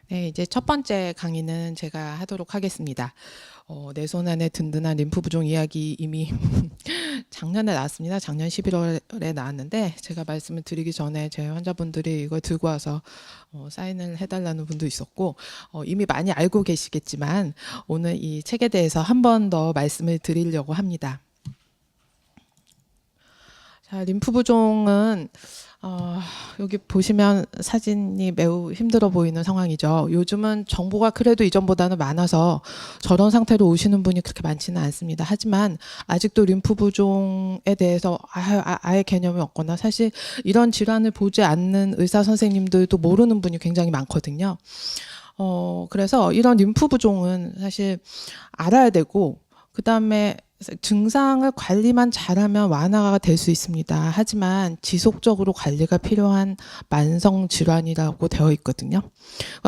네, 이제 첫 번째 강의는 제가 하도록 하겠습니다. 내 손 안에 든든한 림프 부종 이야기 이미 작년에 나왔습니다. 작년 11월에 나왔는데 제가 말씀을 드리기 전에 제 환자분들이 이걸 들고 와서 사인을 해달라는 분도 있었고 이미 많이 알고 계시겠지만 오늘 이 책에 대해서 한 번 더 말씀을 드리려고 합니다. 자, 림프 부종은 여기 보시면 사진이 매우 힘들어 보이는 상황이죠. 요즘은 정보가 그래도 이전보다는 많아서 저런 상태로 오시는 분이 그렇게 많지는 않습니다. 하지만 아직도 림프 부종에 대해서 아예 개념이 없거나 사실 이런 질환을 보지 않는 의사 선생님들도 모르는 분이 굉장히 많거든요. 그래서 이런 림프 부종은 사실 알아야 되고 그다음에 증상을 관리만 잘하면 완화가 될 수 있습니다. 하지만 지속적으로 관리가 필요한 만성 질환이라고 되어 있거든요.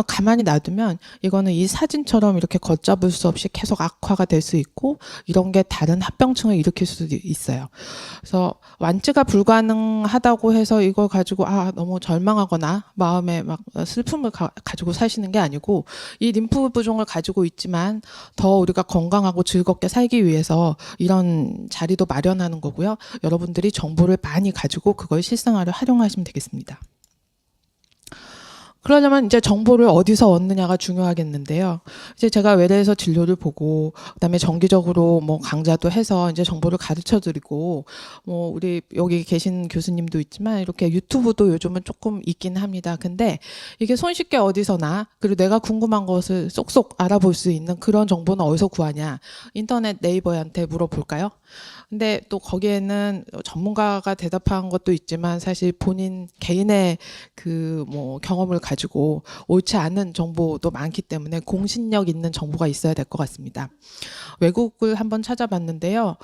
가만히 놔두면 이거는 이 사진처럼 이렇게 걷잡을 수 없이 계속 악화가 될 수 있고 이런 게 다른 합병증을 일으킬 수도 있어요. 그래서 완치가 불가능하다고 해서 이걸 가지고 너무 절망하거나 마음에 막 슬픔을 가지고 사시는 게 아니고 이 림프 부종을 가지고 있지만 더 우리가 건강하고 즐겁게 살기 위해서 이런 자리도 마련하는 거고요. 여러분들이 정보를 많이 가지고 그걸 실생활에 활용하시면 되겠습니다. 그러려면 이제 정보를 어디서 얻느냐가 중요하겠는데요. 이제 제가 외래에서 진료를 보고 그다음에 정기적으로 뭐 강좌도 해서 이제 정보를 가르쳐 드리고 뭐 우리 여기 계신 교수님도 있지만 이렇게 유튜브도 요즘은 조금 있긴 합니다. 근데 이게 손쉽게 어디서나 그리고 내가 궁금한 것을 쏙쏙 알아볼 수 있는 그런 정보는 어디서 구하냐? 인터넷 네이버한테 물어볼까요? 근데 또 거기에는 전문가가 대답한 것도 있지만 사실 본인 개인의 그 뭐 경험을 가지고 옳지 않은 정보도 많기 때문에 공신력 있는 정보가 있어야 될 것 같습니다. 외국을 한번 찾아봤는데요.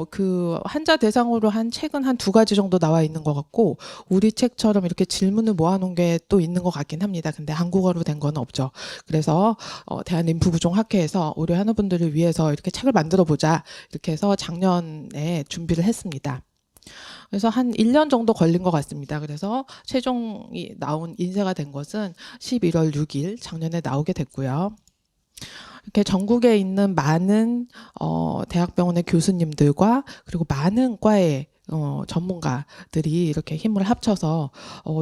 그 환자 대상으로 한 책은 한 2가지 정도 나와 있는 것 같고 우리 책처럼 이렇게 질문을 모아놓은 게 또 있는 것 같긴 합니다. 근데 한국어로 된 건 없죠. 그래서 대한림프부종학회에서 우리 환우분들을 위해서 이렇게 책을 만들어 보자 이렇게 해서 작년에 준비를 했습니다. 그래서 한 1년 정도 걸린 것 같습니다. 그래서 최종이 나온 인쇄가 된 것은 11월 6일 작년에 나오게 됐고요. 이렇게 전국에 있는 많은 대학병원의 교수님들과 그리고 많은 과의 전문가들이 이렇게 힘을 합쳐서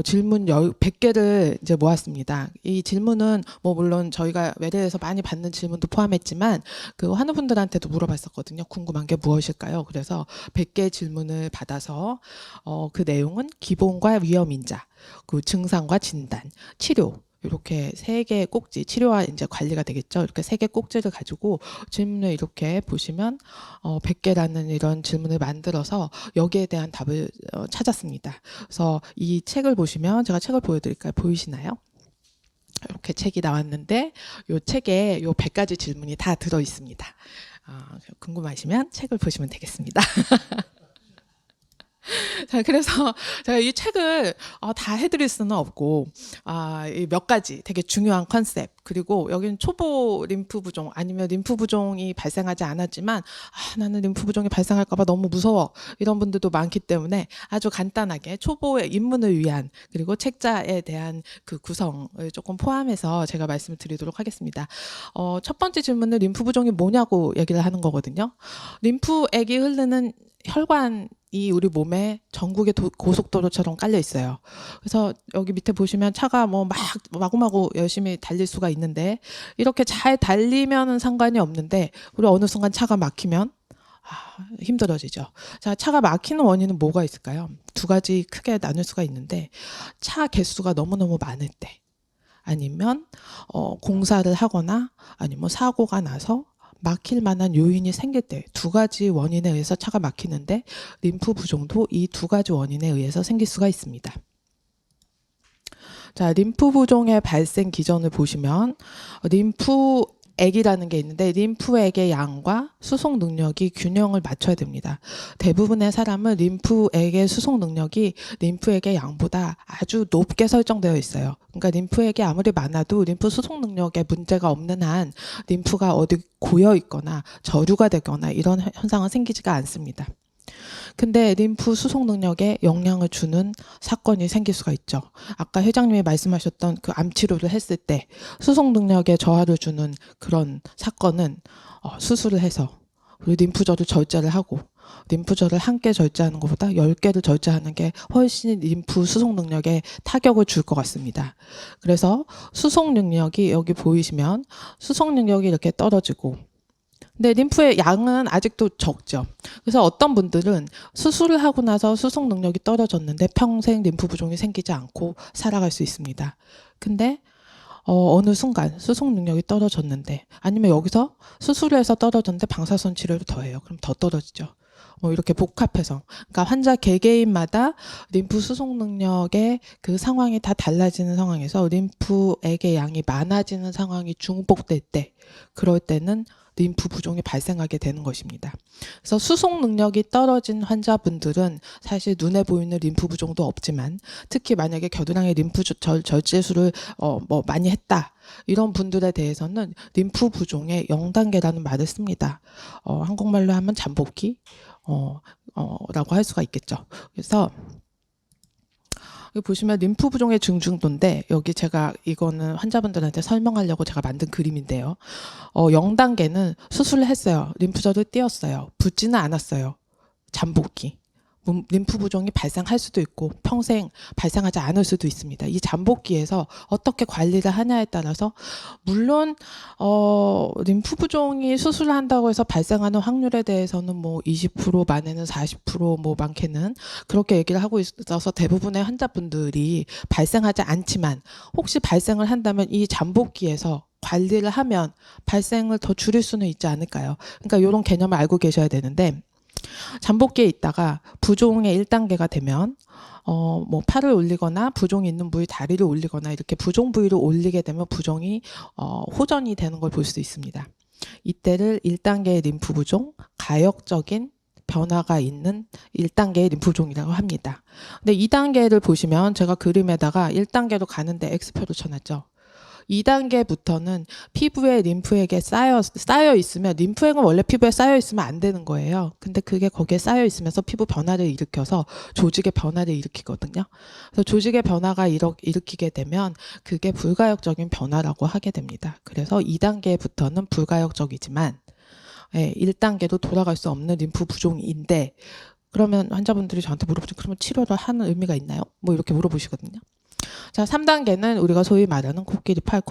질문 100개를 이제 모았습니다. 이 질문은 뭐 물론 저희가 외래에서 많이 받는 질문도 포함했지만 그 환우분들한테도 물어봤었거든요. 궁금한 게 무엇일까요? 그래서 100개 질문을 받아서 그 내용은 기본과 위험인자, 그 증상과 진단, 치료 이렇게 3개의 꼭지, 치료와 이제 관리가 되겠죠. 이렇게 3개 꼭지를 가지고 질문을 이렇게 보시면 100개라는 이런 질문을 만들어서 여기에 대한 답을 찾았습니다. 그래서 이 책을 보시면 제가 책을 보여드릴까요? 보이시나요? 이렇게 책이 나왔는데 이 책에 이 100가지 질문이 다 들어 있습니다. 궁금하시면 책을 보시면 되겠습니다. 자, 그래서 제가 이 책을 다 해드릴 수는 없고 몇 가지 되게 중요한 컨셉 그리고 여기는 초보 림프 부종 아니면 림프 부종이 발생하지 않았지만 나는 림프 부종이 발생할까 봐 너무 무서워 이런 분들도 많기 때문에 아주 간단하게 초보의 입문을 위한 그리고 책자에 대한 그 구성을 조금 포함해서 제가 말씀을 드리도록 하겠습니다. 첫 번째 질문은 림프 부종이 뭐냐고 얘기를 하는 거거든요. 림프액이 흐르는 혈관이 우리 몸에 전국의 고속도로처럼 깔려 있어요. 그래서 여기 밑에 보시면 차가 뭐 마구마구 열심히 달릴 수가 있는데 이렇게 잘 달리면은 상관이 없는데 우리 어느 순간 차가 막히면 힘들어지죠. 자, 차가 막히는 원인은 뭐가 있을까요? 2가지 크게 나눌 수가 있는데 차 개수가 너무너무 많을 때 아니면 공사를 하거나 아니면 사고가 나서 막힐 만한 요인이 생길 때 2가지 원인에 의해서 차가 막히는데 림프 부종도 이 2가지 원인에 의해서 생길 수가 있습니다. 자, 림프 부종의 발생 기전을 보시면 림프액이라는 게 있는데 림프액의 양과 수송 능력이 균형을 맞춰야 됩니다. 대부분의 사람은 림프액의 수송 능력이 림프액의 양보다 아주 높게 설정되어 있어요. 그러니까 림프액이 아무리 많아도 림프 수송 능력에 문제가 없는 한 림프가 어디 고여 있거나 저류가 되거나 이런 현상은 생기지가 않습니다. 근데 림프 수송 능력에 영향을 주는 사건이 생길 수가 있죠. 아까 회장님이 말씀하셨던 그 암 치료를 했을 때 수송 능력에 저하를 주는 그런 사건은 수술을 해서 우리 림프절을 절제를 하고 림프절을 한 개 절제하는 것보다 10개를 절제하는 게 훨씬 림프 수송 능력에 타격을 줄 것 같습니다. 그래서 수송 능력이 여기 보이시면 수송 능력이 이렇게 떨어지고 근데 림프의 양은 아직도 적죠. 그래서 어떤 분들은 수술을 하고 나서 수송 능력이 떨어졌는데 평생 림프 부종이 생기지 않고 살아갈 수 있습니다. 근데 어느 순간 수송 능력이 떨어졌는데 아니면 여기서 수술을 해서 떨어졌는데 방사선 치료를 더 해요. 그럼 더 떨어지죠. 이렇게 복합해서 그러니까 환자 개개인마다 림프 수송 능력의 그 상황이 다 달라지는 상황에서 림프액의 양이 많아지는 상황이 중복될 때 그럴 때는 림프 부종이 발생하게 되는 것입니다. 그래서 수송 능력이 떨어진 환자분들은 사실 눈에 보이는 림프 부종도 없지만 특히 만약에 겨드랑이 림프 절제술을 많이 했다. 이런 분들에 대해서는 림프 부종의 0단계라는 말을 씁니다. 한국말로 하면 잠복기 라고 할 수가 있겠죠. 그래서 여기 보시면 림프 부종의 중증도인데 여기 제가 이거는 환자분들한테 설명하려고 제가 만든 그림인데요. 0단계는 수술을 했어요. 림프절을 띄었어요. 붓지는 않았어요. 잠복기. 림프 부종이 발생할 수도 있고 평생 발생하지 않을 수도 있습니다. 이 잠복기에서 어떻게 관리를 하냐에 따라서 물론 림프 부종이 수술을 한다고 해서 발생하는 확률에 대해서는 뭐 20% 많게는 40% 많게는 그렇게 얘기를 하고 있어서 대부분의 환자분들이 발생하지 않지만 혹시 발생을 한다면 이 잠복기에서 관리를 하면 발생을 더 줄일 수는 있지 않을까요? 그러니까 이런 개념을 알고 계셔야 되는데 잠복기에 있다가 부종의 1단계가 되면 팔을 올리거나 부종이 있는 부위 다리를 올리거나 이렇게 부종 부위를 올리게 되면 부종이 호전이 되는 걸 볼 수 있습니다. 이때를 1단계의 림프 부종, 가역적인 변화가 있는 1단계의 림프 부종이라고 합니다. 근데 2단계를 보시면 제가 그림에다가 1단계로 가는데 X표를 쳐놨죠. 2단계부터는 피부에 림프액에 쌓여 있으면 림프액은 원래 피부에 쌓여 있으면 안 되는 거예요. 근데 그게 거기에 쌓여 있으면서 피부 변화를 일으켜서 조직의 변화를 일으키거든요. 그래서 조직의 변화가 일으키게 되면 그게 불가역적인 변화라고 하게 됩니다. 그래서 2단계부터는 불가역적이지만 1단계도 돌아갈 수 없는 림프 부종인데 그러면 환자분들이 저한테 물어보죠. 그러면 치료를 하는 의미가 있나요? 뭐 이렇게 물어보시거든요. 자, 3단계는 우리가 소위 말하는 코끼리 팔.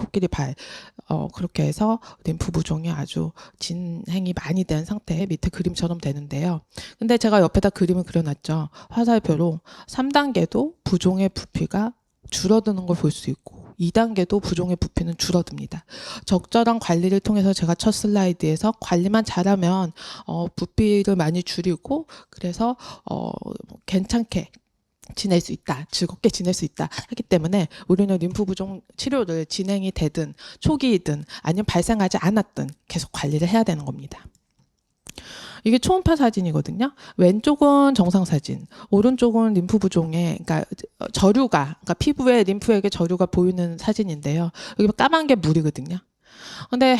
그렇게 해서 림프 부종이 아주 진행이 많이 된 상태에 밑에 그림처럼 되는데요. 근데 제가 옆에다 그림을 그려놨죠. 화살표로 3단계도 부종의 부피가 줄어드는 걸 볼 수 있고 2단계도 부종의 부피는 줄어듭니다. 적절한 관리를 통해서 제가 첫 슬라이드에서 관리만 잘하면 부피를 많이 줄이고 그래서 괜찮게 지낼 수 있다. 즐겁게 지낼 수 있다. 하기 때문에 우리는 림프 부종 치료를 진행이 되든 초기이든 아니면 발생하지 않았든 계속 관리를 해야 되는 겁니다. 이게 초음파 사진이거든요. 왼쪽은 정상 사진, 오른쪽은 림프 부종의 그러니까 그러니까 피부에 림프액의 저류가 보이는 사진인데요. 여기 까만 게 물이거든요. 근데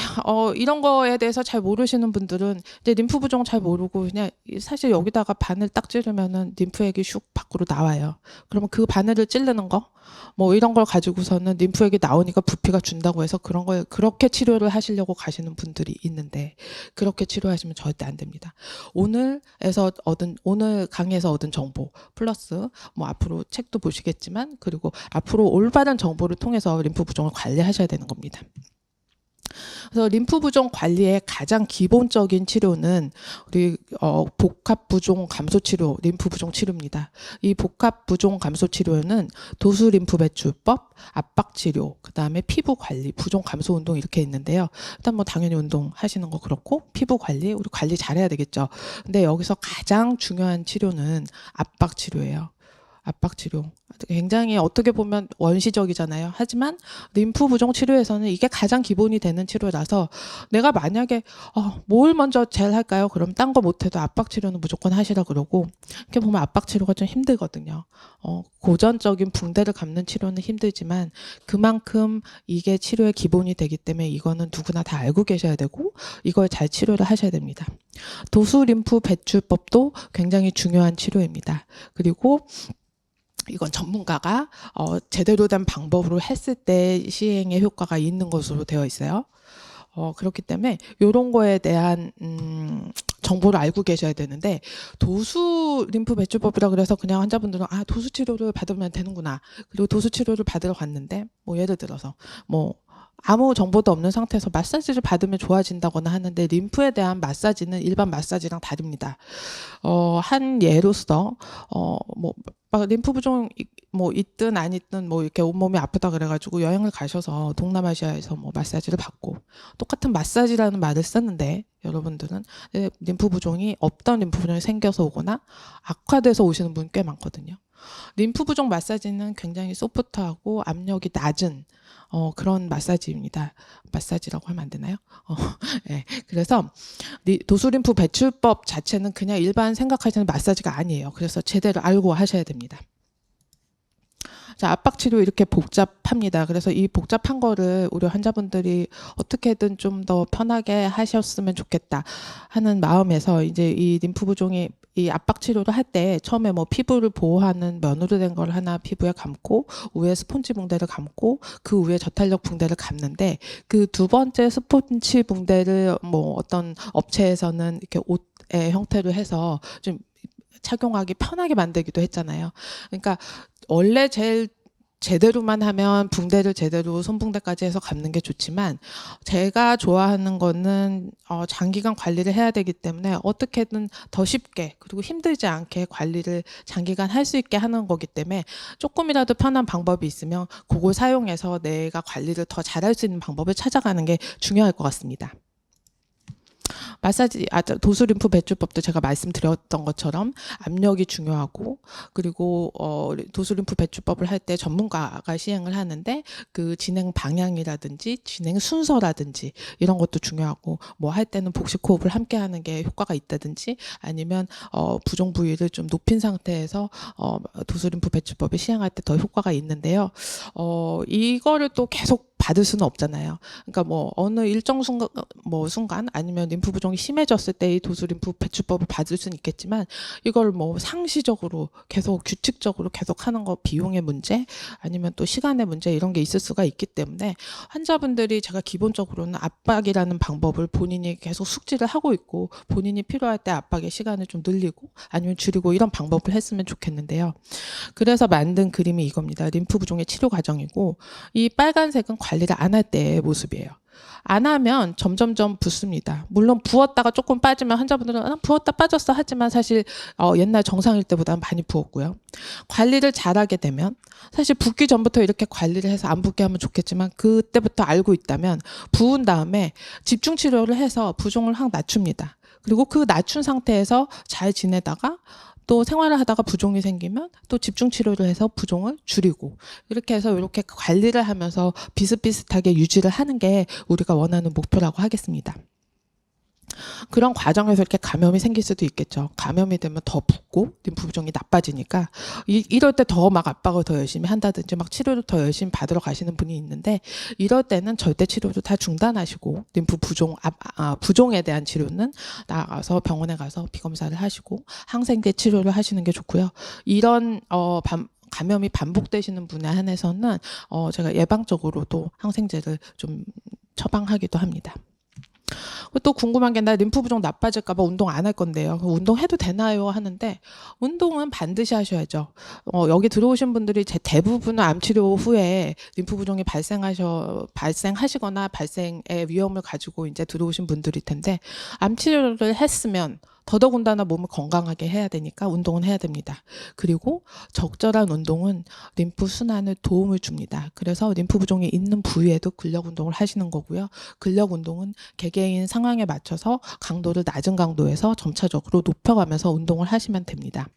이런 거에 대해서 잘 모르시는 분들은 이제 림프 부종 잘 모르고 그냥 사실 여기다가 바늘 딱 찌르면은 림프액이 슉 밖으로 나와요. 그러면 그 바늘을 찌르는 거 뭐 이런 걸 가지고서는 림프액이 나오니까 부피가 준다고 해서 그런 걸 그렇게 치료를 하시려고 가시는 분들이 있는데 그렇게 치료하시면 절대 안 됩니다. 오늘 강의에서 얻은 정보 플러스 뭐 앞으로 책도 보시겠지만 그리고 앞으로 올바른 정보를 통해서 림프 부종을 관리하셔야 되는 겁니다. 그래서 림프 부종 관리의 가장 기본적인 치료는 우리 복합 부종 감소 치료, 림프 부종 치료입니다. 이 복합 부종 감소 치료는 도수 림프 배출법, 압박 치료, 그다음에 피부 관리, 부종 감소 운동 이렇게 있는데요. 일단 뭐 당연히 운동 하시는 거 그렇고 피부 관리, 우리 관리 잘해야 되겠죠. 근데 여기서 가장 중요한 치료는 압박 치료예요. 압박 치료. 굉장히 어떻게 보면 원시적이잖아요. 하지만 림프 부종 치료에서는 이게 가장 기본이 되는 치료라서 내가 만약에 뭘 먼저 제일 할까요? 그럼 딴 거 못해도 압박 치료는 무조건 하시라 그러고 이렇게 보면 압박 치료가 좀 힘들거든요. 고전적인 붕대를 감는 치료는 힘들지만 그만큼 이게 치료의 기본이 되기 때문에 이거는 누구나 다 알고 계셔야 되고 이걸 잘 치료를 하셔야 됩니다. 도수 림프 배출법도 굉장히 중요한 치료입니다. 그리고 이건 전문가가 제대로 된 방법으로 했을 때 시행에 효과가 있는 것으로 되어 있어요. 그렇기 때문에 이런 거에 대한 정보를 알고 계셔야 되는데, 도수 림프 배출법이라 그래서 그냥 환자분들은 도수 치료를 받으면 되는구나. 그리고 도수 치료를 받으러 갔는데 뭐 예를 들어서 뭐 아무 정보도 없는 상태에서 마사지를 받으면 좋아진다거나 하는데, 림프에 대한 마사지는 일반 마사지랑 다릅니다. 한 예로서 뭐 막 림프 부종 뭐 있든 안 있든 뭐 이렇게 온몸이 아프다 그래가지고 여행을 가셔서 동남아시아에서 뭐 마사지를 받고, 똑같은 마사지라는 말을 썼는데 여러분들은 림프 부종이 없던 림프 부종이 생겨서 오거나 악화돼서 오시는 분 꽤 많거든요. 림프 부종 마사지는 굉장히 소프트하고 압력이 낮은 그런 마사지입니다. 마사지라고 하면 안 되나요? 네. 그래서 도수림프 배출법 자체는 그냥 일반 생각하시는 마사지가 아니에요. 그래서 제대로 알고 하셔야 됩니다. 자, 압박치료 이렇게 복잡합니다. 그래서 이 복잡한 거를 우리 환자분들이 어떻게든 좀 더 편하게 하셨으면 좋겠다 하는 마음에서 이제 이 림프 부종이 이 압박 치료를 할 때 처음에 뭐 피부를 보호하는 면으로 된 걸 하나 피부에 감고, 위에 스폰지 붕대를 감고, 그 위에 저탄력 붕대를 감는데, 그 두 번째 스폰지 붕대를 뭐 어떤 업체에서는 이렇게 옷의 형태로 해서 좀 착용하기 편하게 만들기도 했잖아요. 그러니까 원래 제대로만 하면 붕대를 제대로 손붕대까지 해서 감는 게 좋지만, 제가 좋아하는 거는 장기간 관리를 해야 되기 때문에 어떻게든 더 쉽게 그리고 힘들지 않게 관리를 장기간 할 수 있게 하는 거기 때문에, 조금이라도 편한 방법이 있으면 그걸 사용해서 내가 관리를 더 잘할 수 있는 방법을 찾아가는 게 중요할 것 같습니다. 마사지, 도수 림프 배출법도 제가 말씀드렸던 것처럼 압력이 중요하고, 그리고 도수 림프 배출법을 할 때 전문가가 시행을 하는데 그 진행 방향이라든지 진행 순서라든지 이런 것도 중요하고, 뭐 할 때는 복식 호흡을 함께 하는 게 효과가 있다든지, 아니면 부종 부위를 좀 높인 상태에서 도수 림프 배출법을 시행할 때 더 효과가 있는데요. 이거를 또 계속 받을 수는 없잖아요. 그러니까 뭐 어느 일정 순간 아니면 림프 부종이 심해졌을 때 이 도수 림프 배출법을 받을 수는 있겠지만, 이걸 뭐 상시적으로 계속 규칙적으로 계속 하는 거 비용의 문제 아니면 또 시간의 문제 이런 게 있을 수가 있기 때문에, 환자분들이 제가 기본적으로는 압박이라는 방법을 본인이 계속 숙지를 하고 있고, 본인이 필요할 때 압박의 시간을 좀 늘리고 아니면 줄이고 이런 방법을 했으면 좋겠는데요. 그래서 만든 그림이 이겁니다. 림프 부종의 치료 과정이고, 이 빨간색은 관리를 안 할 때의 모습이에요. 안 하면 점점점 붓습니다. 물론 부었다가 조금 빠지면 환자분들은 부었다 빠졌어 하지만, 사실 옛날 정상일 때보다는 많이 부었고요. 관리를 잘하게 되면, 사실 붓기 전부터 이렇게 관리를 해서 안 붓게 하면 좋겠지만, 그때부터 알고 있다면 부은 다음에 집중 치료를 해서 부종을 확 낮춥니다. 그리고 그 낮춘 상태에서 잘 지내다가 또 생활을 하다가 부종이 생기면 또 집중 치료를 해서 부종을 줄이고, 이렇게 해서 이렇게 관리를 하면서 비슷비슷하게 유지를 하는 게 우리가 원하는 목표라고 하겠습니다. 그런 과정에서 이렇게 감염이 생길 수도 있겠죠. 감염이 되면 더 붓고 림프 부종이 나빠지니까 이럴 때 더 막 압박을 더 열심히 한다든지 막 치료를 더 열심히 받으러 가시는 분이 있는데, 이럴 때는 절대 치료를 다 중단하시고 림프 부종 부종에 대한 치료는 나가서 병원에 가서 비검사를 하시고 항생제 치료를 하시는 게 좋고요. 이런 감염이 반복되시는 분에 한해서는 제가 예방적으로도 항생제를 좀 처방하기도 합니다. 또 궁금한 게, 나 림프 부종 나빠질까봐 운동 안 할 건데요. 운동해도 되나요? 하는데, 운동은 반드시 하셔야죠. 여기 들어오신 분들이 대부분은 암 치료 후에 림프 부종이 발생하시거나 발생의 위험을 가지고 이제 들어오신 분들일 텐데, 암 치료를 했으면 더더군다나 몸을 건강하게 해야 되니까 운동은 해야 됩니다. 그리고 적절한 운동은 림프 순환에 도움을 줍니다. 그래서 림프 부종이 있는 부위에도 근력 운동을 하시는 거고요. 근력 운동은 개개인 상황에 맞춰서 강도를 낮은 강도에서 점차적으로 높여가면서 운동을 하시면 됩니다.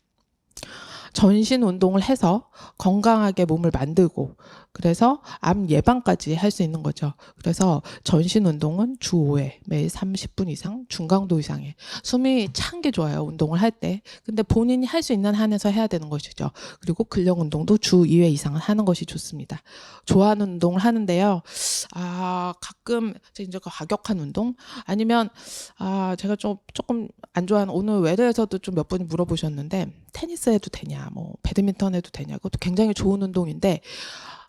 전신 운동을 해서 건강하게 몸을 만들고 그래서 암 예방까지 할 수 있는 거죠. 그래서 전신 운동은 주 5회 매일 30분 이상 중강도 이상의 숨이 찬 게 좋아요. 운동을 할 때. 근데 본인이 할 수 있는 한에서 해야 되는 것이죠. 그리고 근력 운동도 주 2회 이상은 하는 것이 좋습니다. 좋아하는 운동을 하는데요. 가끔 이제 과격한 운동 아니면 제가 조금 안 좋아하는 오늘 외래에서도 좀 몇 분이 물어보셨는데 테니스 해도 되냐, 뭐 배드민턴 해도 되냐. 그것도 굉장히 좋은 운동인데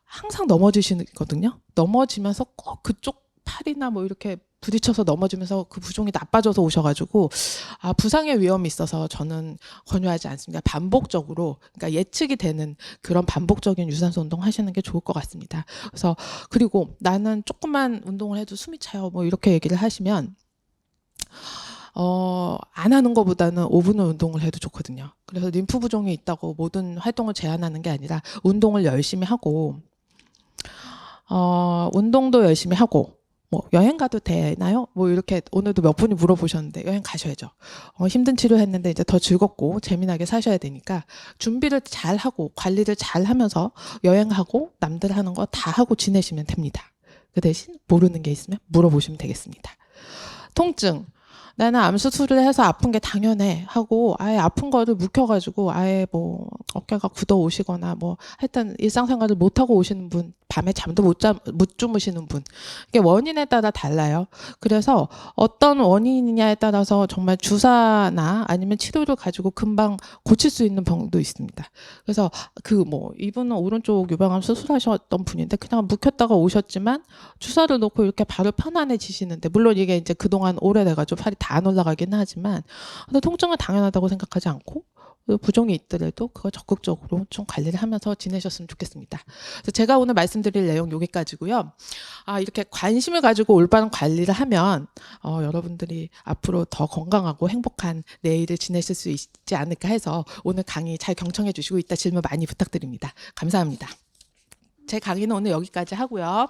항상 넘어지시거든요. 넘어지면서 꼭 그쪽 팔이나 뭐 이렇게 부딪혀서 넘어지면서 그 부종이 나빠져서 오셔가지고 부상의 위험이 있어서 저는 권유하지 않습니다. 반복적으로 그러니까 예측이 되는 그런 반복적인 유산소 운동 하시는 게 좋을 것 같습니다. 그래서 그리고 나는 조금만 운동을 해도 숨이 차요. 뭐 이렇게 얘기를 하시면 안 하는 것보다는 5분을 운동을 해도 좋거든요. 그래서 림프 부종이 있다고 모든 활동을 제한하는 게 아니라 운동을 열심히 하고 운동도 열심히 하고 뭐 여행 가도 되나요? 뭐 이렇게 오늘도 몇 분이 물어보셨는데 여행 가셔야죠. 힘든 치료했는데 이제 더 즐겁고 재미나게 사셔야 되니까 준비를 잘 하고 관리를 잘 하면서 여행하고 남들 하는 거 다 하고 지내시면 됩니다. 그 대신 모르는 게 있으면 물어보시면 되겠습니다. 통증. 나는 암 수술을 해서 아픈 게 당연해 하고 아예 아픈 거를 묵혀가지고 아예 뭐 어깨가 굳어 오시거나 뭐 하여튼 일상생활을 못 하고 오시는 분, 밤에 잠도 못 주무시는 분, 이게 원인에 따라 달라요. 그래서 어떤 원인이냐에 따라서 정말 주사나 아니면 치료를 가지고 금방 고칠 수 있는 병도 있습니다. 그래서 이분은 오른쪽 유방암 수술하셨던 분인데 그냥 묵혔다가 오셨지만 주사를 놓고 이렇게 바로 편안해지시는데 물론 이게 이제 그동안 오래돼가지고 팔이 다 안 올라가긴 하지만 근데 통증은 당연하다고 생각하지 않고 부종이 있더라도 그거 적극적으로 좀 관리를 하면서 지내셨으면 좋겠습니다. 그래서 제가 오늘 말씀드릴 내용 여기까지고요. 이렇게 관심을 가지고 올바른 관리를 하면 여러분들이 앞으로 더 건강하고 행복한 내일을 지내실 수 있지 않을까 해서 오늘 강의 잘 경청해 주시고 이따 질문 많이 부탁드립니다. 감사합니다. 제 강의는 오늘 여기까지 하고요.